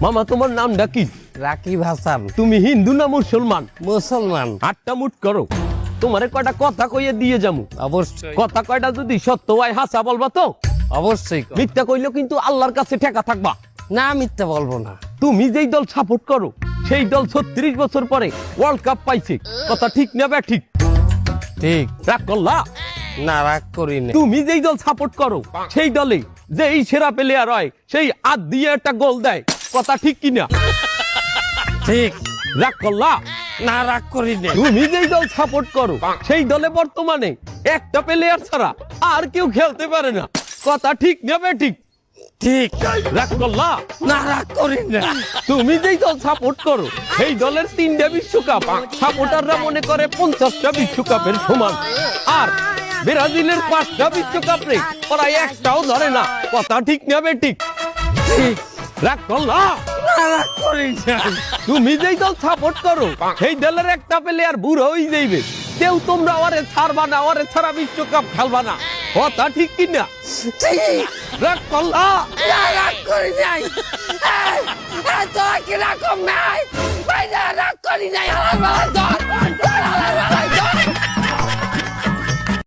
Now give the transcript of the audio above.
মামা তোমার নামটা কি? রাকিব হাসান। তুমি হিন্দু না মুসলমান? মুসলমান। আটটা মুট করো, তোমারে কয়টা কথা কইয়ে দিয়ে যামু। অবশ্যই কথা কয়টা যদি সত্য হয় হাসা বলবা তো? অবশ্যই। মিথ্যা কইলেও কিন্তু আল্লাহর কাছে ঠেকা থাকবা। না মিথ্যা বলবো না। তুমি যেই দল সাপোর্ট করো সেই দল 36 বছর পরে ওয়ার্ল্ড কাপ পাইছে, কথা ঠিক না বে ঠিক? ঠিক। রাগ করলা? না রাগ করি না। তুমি যেই দল সাপোর্ট করো সেই দলে যেই সেরা প্লেয়ার হয় সেই হাত দিয়ে একটা গোল দেয়, কথা ঠিক কিনা? ঠিক। রাগ করলা? না রাগ করি না। তুমি যেই দল সাপোর্ট করো সেই দলে বর্তমানে একটা প্লেয়ার ছাড়া আর কেউ খেলতে পারে না, কথা ঠিক না বে ঠিক? ঠিক। রাগ করলা? না রাগ করি না। তুমি যেই দল সাপোর্ট করো সেই দলের 3টা বিশ্বকাপ সাপোর্টাররা মনে করে 50টা বিশ্বকাপের সমান, আর ব্রাজিলের 5টা বিশ্বকাপ রে ওরা একটাও ধরে না, কথা ঠিক না বে ঠিক? ঠিক। রাগ করলা? না রাগ করি না। তুমি যেই দল সাপোর্ট করো সেই দলের একটা প্লেয়ার বুড়ো হয়ে যাইবে, কেউ তোমরা ওরে ছাড়বা না, ওরে ছাড়া বিশ্বকাপ খেলবা না, কথা ঠিক কিনা? ঠিক। রাগ করলা? না রাগ করি নাই। তোরা কি রাগ নাই? ভাই না রাগ করি নাই। আমার বাবা ধর।